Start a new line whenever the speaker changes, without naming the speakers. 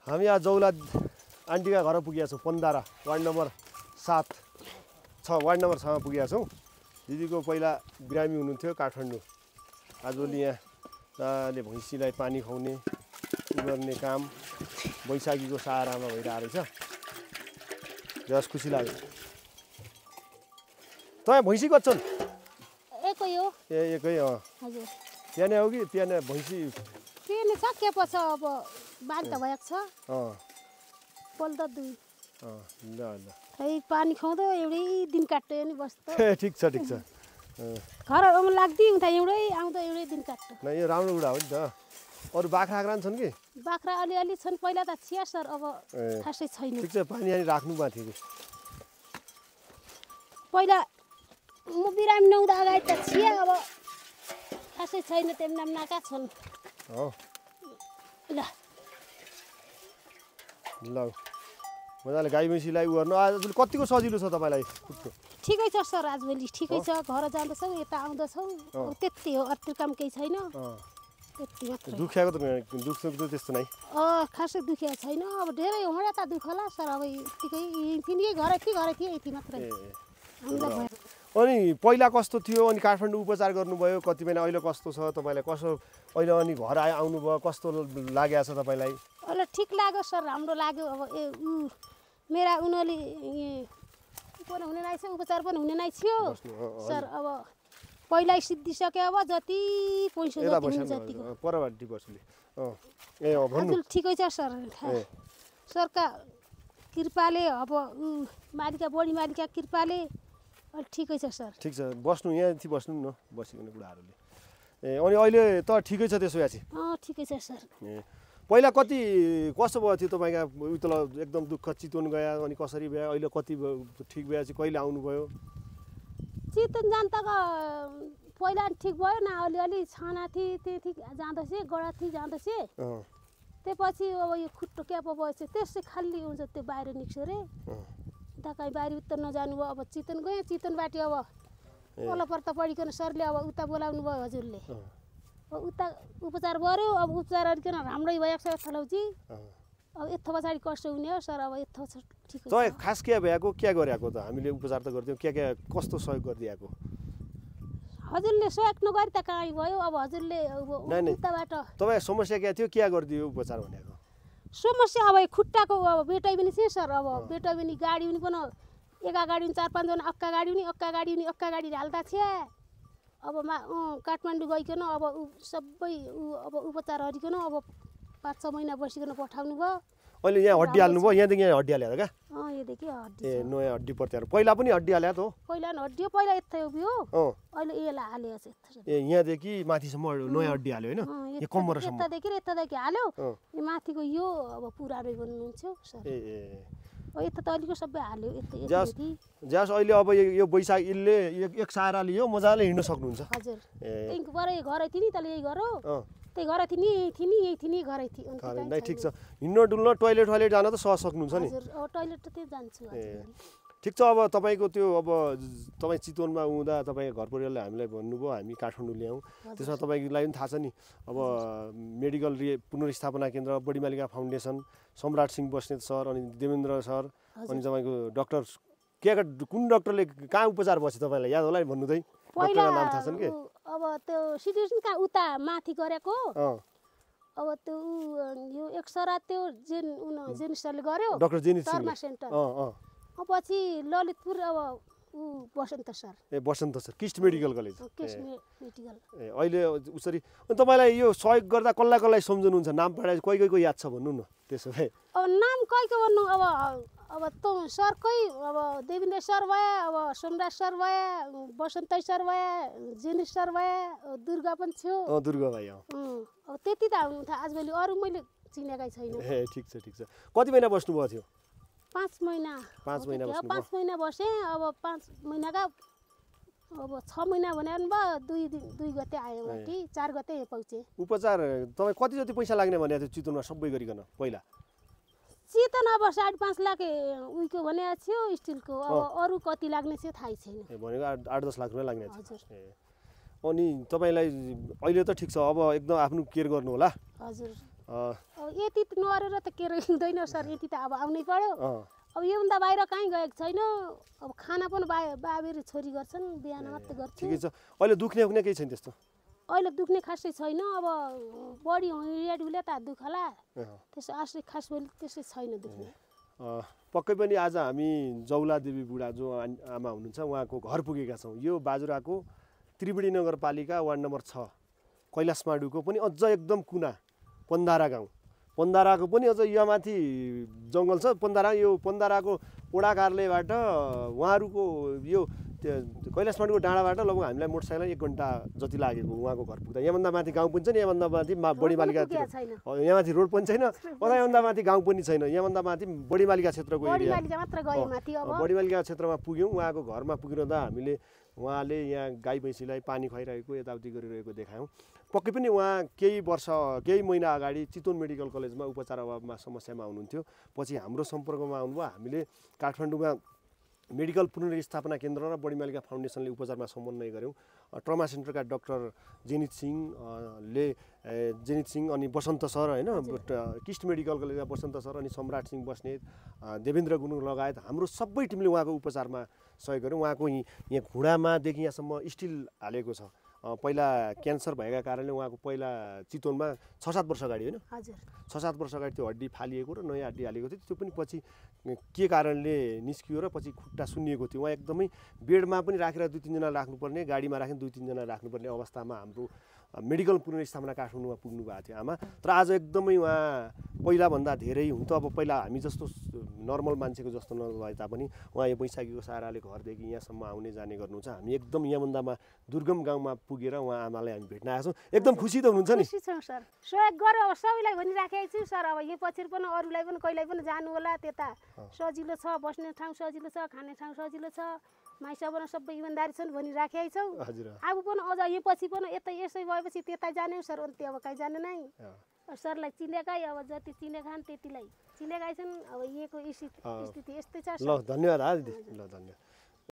हामी आज जौला आन्टीका घर पुगेका छौँ पन्दारा वार्ड नम्बर 7 वार्ड नम्बर 6 मा पुगेका छौँ। दिदीको पहिला बिरामी हुनुहुन्थ्यो काठमाडौँ। आजभोलि यहाँले भैँसीलाई पानी खुवाउने गर्ने काम बैशाखीको सहारामा भइरहेको रहेछ। जस खुसी लाग्यो। तपाईँ भैँसी कति छन्?
एकै हो।
एकै
हजुर।
त्यहाँ नै हो कि त्यहाँ नै भैँसी?
त्यहाँ नै छ के पछि अब बान्ता भएको छ। पल्दा 2।
ल ल।
खै पानी खुवाउँदो एउटै दिन काट्यो नि बस्दो।
ठिक छ ठिक छ।
घरहरूमा लाग्दी उता एउटै आउँदो एउटै दिन काट्यो।
न यो राम्रो कुरा हो नि त। अरू बाख्रा छन् कि?
बाख्रा अलिअलि छन्। पहिला त छिया सर अब खासै छैन।
ठिक छ पानी अनि राख्नु भएको थियो।
पहिला म बिरामी नहुँदा अगाडि त छिया अब खासै छैन। तेम नाम नाका छन्।
हो
ल
ल मजाले गाई भैँसीलाई उ गर्नु। आज कतिको सजिलो छ तपाईँलाई?
ठिकै छ सर। आजभोलि ठिकै छ। घर जाँदैछौँ यता आउँदैछौँ। त्यति हो अर्को काम केही छैन। त्यति मात्र।
दुख्याको त दुख त्यस्तो नै?
खासै दुखिया छैन। अब धेरै हुँडा त दुख होला सर। अब यतिकै घरै थिएँ यति मात्रै।
अनि पहिला कस्तो थियो? अनि काठमाडौँ उपचार गर्नुभयो कति महिना, अहिले कस्तो छ तपाईँलाई? कसो अहिले अनि घर आउनुभयो कस्तो लागेको छ तपाईँलाई?
अहिले ठिक लाग्यो सर। राम्रो लाग्यो। अब मेरा उनीहरूले पनि हुने रहेछ उपचार पनि हुने नै थियो सर। अब पहिला सिद्धिसक्यो। अब जति पैसा जतिको
परवाटी बस्ने हजुर
ठिकै छ सर। सरका कृपाले अब मालिका बढी मालिका कृपाले ठिकै छ सर।
ठिक छ बस्नु यहाँथि बस्नु न बसिने कुराहरूले। अनि अहिले त ठिकै छ त्यसो भए चाहिँ?
ठिकै छ सर।
पहिला कति कसो भयो थियो तपाईँका उतल एकदम दुःख चितवन गयो अनि कसरी भयो? अहिले कति ठिक भयो चाहिँ कहिले आउनुभयो?
चितवन जान्ताको पहिला ठिक भयो न। अलिअलि छाना थिए त्यति जाँदैछ गडा थिए जाँदैछ। त्यसपछि अब यो खुट्टो क्याप भएछ त्यसै खाली हुन्छ त्यो बाहिर निस्क्यो रे। उता कहीँ बाहिर उता नजानु भयो। अब चितवन गएँ। चितवनबाट अब वल्लपर्त पढिकन सरले अब उता बोलाउनु भयो हजुरले। उता उपचार गऱ्यो। अब उपचार गरिकन राम्रै भएको छ थलौजी। अब यत्रो पछाडि कष्ट हुने हो सर। अब यत्रो ठिक छ।
तपाईँ खास के भएको क्या गरेको त? हामीले उपचार त गर्थ्यौँ क्या कस्तो सहयोग गरिदिएको?
हजुरले सहयोग नगरी त कहीँ भयो। अब हजुरले उताबाट
तपाईँ समस्या क्या थियो क्या गरिदियो उपचार भनेको?
समस्या अब खुट्टाको अब बेटाइ पनि थियो सर। अब बेटाइ पनि गाडी पनि एका गाडी 4-5 जना अक्का गाडी हाल्दा थिए। अब काठमाडौँ गइकन अब सबै अब उपचार गरिकन अब 5-6 महिना बसिकन पठाउनु भयो।
अहिले यहाँ हड्डी हाल्नु भयो? यहाँदेखि यहाँ हड्डी हाल्यो क्या?
यहाँदेखि हड्डी।
नयाँ हड्डी पर्थ्यो। पहिला पनि हड्डी हाल्यो त हो?
पहिला नि हड्डी पहिला यता उभियो। अहिले यसलाई हालेको छ।
यहाँदेखि माथिसम्म नयाँ हड्डी हाल्यो होइन? यो कम्मरसम्म
यतादेखि हाल्यो। यो माथिको यो अब पुरानै बन्नुहुन्छ सर। यता त अलिकति सबै हाल्यो।
जस अहिले अब यो बैशाख इलले एक सहारा लियो मजाले हिँड्न सक्नुहुन्छ।
हजुर त्यहीँको परै घरै थिए नि तले यही घर हो। त्यही घर थिए यही थिए घरै थिए।
नै ठिक छ। हिँड्न डुल्न टोइलेट जान त सहज सक्नुहुन्छ नि?
हजुर टोइलेट त त्यही जान्छु।
ठिक छ। अब तपाईँको त्यो अब तपाईँ चितवनमा हुँदा तपाईँको घर परिवारले हामीलाई भन्नुभयो हामी काठमाडौँ ल्याउँ। त्यसमा तपाईँलाई पनि थाहा छ नि अब मेडिकल पुनर्स्थापना केन्द्र बडी मालिका फाउन्डेसन सम्राट सिंह बस्नेत सर अनि देवेन्द्र सर अनि तपाईँको डाक्टर कुन डाक्टरले कहाँ उपचार बस्यो तपाईँलाई याद होला नि भन्नु चाहिँ? डाक्टरको नाम थाहा छन् के?
अब त्यो सिटिजन कहाँ उता माथि गरेको। अब त्यो यो एक्सरा त्यो जेन सरले गर्यो
डाक्टर जेनिस
शर्मा सेन्टर। पछि ललितपुर अब बसन्त सर।
बसन्त sir KIST medical college.
KIST medical.
अहिले उसरी तपाईँलाई यो सहयोग गर्दा कसलाई सम्झनुहुन्छ? नाम पढाए कोही याद छ भन्नु न त्यसो भए।
अब नाम कहीको भन्नु अब त सरकै अब देवेन्द्र सर भयो। अब सोमराज सर भयो। बसन्त सर भयो। जेनिस सर भयो। दुर्गा पनि थियो।
दुर्गा भाइ
अब त्यति त हुनु थियो। आजभोलि अरू मैले चिनेकै छैन।
ठिक छ ठिक छ। कति महिना बस्नुभएको थियो?
5 महिना।
5 महिना बस्नु?
5 महिना बसेँ। अब 5 महिनाका अब 6 महिना भनेर भयो। 2 गते आयो माथि 4 गते पहुँचे।
उपचार तपाईँ कति जति पैसा लाग्ने भनेको थियो चितवनमा सबै गरिकन पहिला?
चितवन अब 5.5 लाख उइको भनेको थियो स्टिलको। अब अरू कति लाग्ने थियो थाहै छैन।
भनेको 8-10 लाख रुपियाँ लाग्ने थियो।
हजुर।
अनि तपाईँलाई अहिले त ठिक छ अब एकदम आफ्नो केयर गर्नु होला।
हजुर अब यति नअरेर त के हुँदैन सर, यति त अब आउनै पर्यो। अब योभन्दा बाहिर कहीँ गएको छैन। अब खाना पनि बाबेर छोरी गर्छन्, बिहान मात्रै गर्छु।
ठिकै छ। अहिले दुख्ने केही छैन त्यस्तो?
अहिले दुख्ने खासै छैन। अब बढी हिँडेडुले त दुखला, त्यसो आश्रय खास बोली त्यसै छैन दुख्ने।
पक्कै पनि आज हामी जौला देवी बुढा जो आमा हुनुहुन्छ उहाँको घर पुगेका छौँ। यो बाजुराको त्रिवेणी नगरपालिका वार्ड नम्बर 6 कैलाशमाडुको पनि अझ एकदम कुना पन्दारा गाउँ। पन्दाराको पनि अझ यहाँ माथि जङ्गल छ। पन्दाराको वडा कार्यालयबाट उहाँहरूको यो कैलाशमाडुको डाँडाबाट लगभग हामीलाई मोटरसाइकलमा 1 घन्टा जति लागेको उहाँको घर पुग्दा। यहाँभन्दा माथि गाउँ पनि छैन, यहाँभन्दा माथि बढीमालिका, यहाँ माथि रोड पनि छैन, यहाँभन्दा माथि गाउँ पनि छैन, यहाँभन्दा माथि बढीमालिका क्षेत्रको एरिया, बढीमालिका क्षेत्रमा पुग्यौँ। उहाँको घरमा पुगिरहँदा हामीले उहाँले यहाँ गाई भैँसीलाई पानी खुवाइरहेको, यताउति गरिरहेको देखायौँ। पक्कै पनि उहाँ केही महिना अगाडि चितवन मेडिकल कलेजमा उपचार अभावमा समस्यामा हुनुहुन्थ्यो। पछि हाम्रो सम्पर्कमा आउनुभयो। हामीले काठमाडौँमा मेडिकल पुनर्स्थापना केन्द्र र बढीमालिका फाउन्डेसनले उपचारमा समन्वय गऱ्यौँ। ट्रमा सेन्टरका डाक्टर जेनित सिंह अनि बसन्त सर होइन, किस्ट मेडिकल कलेजका बसन्त सर अनि सम्राट सिंह बस्नेत, देवेन्द्र गुरुङ लगायत हाम्रो सबै टिमले उहाँको उपचारमा सहयोग गऱ्यौँ। उहाँको यहाँ घुँडामादेखि यहाँसम्म स्टिल हालेको छ। पहिला क्यान्सर भएका कारणले उहाँको पहिला चितवनमा 6-7 वर्ष अगाडि होइन, 6-7 वर्ष अगाडि त्यो हड्डी फालिएको र नयाँ हड्डी हालेको थियो। त्यो पनि पछि के कारणले निस्कियो र पछि खुट्टा सुन्निएको थियो। उहाँ एकदमै बेडमा पनि राखेर 2-3 जना राख्नुपर्ने, गाडीमा राखेर 2-3 जना राख्नुपर्ने अवस्थामा हाम्रो मेडिकल पुनर्स्थापना काठमाडौँमा पुग्नु भएको थियो आमा। तर आज एकदमै उहाँ पहिलाभन्दा धेरै हुन त अब पहिला हामी जस्तो नर्मल मान्छेको जस्तो नभए तापनि उहाँ यो बैशाखीको सहाराले घरदेखि यहाँसम्म आउने जाने गर्नुहुन्छ। हामी एकदम यहाँभन्दामा दुर्गम गाउँमा पुगेर उहाँ आमालाई हामी भेट्न आएको छौँ। एकदम खुसी त हुनुहुन्छ नि?
खुसी छौँ सर। सहयोग गर्यो अब सबैलाई भनिराखेको छु सर। अब यो पछि पनि अरूलाई पनि कहिल्यै पनि जानु होला, त्यता सजिलो छ, बस्ने ठाउँ सजिलो छ, खाने ठाउँ सजिलो छ, माइसबन सबै इमान्दारी छन् भनिराखेकै छौँ। अब पनि अझ यो पछि पनि यसै भएपछि त्यता जाने सर, अन्त्य अब कहीँ जाने नै। सरलाई चिनेकै, अब जति चिनेका छन् त्यतिलाई चिनेकै छन्। अब यहीँको स्थिति यस्तै छ।
ल धन्यवाद दिदी, ल धन्यवाद।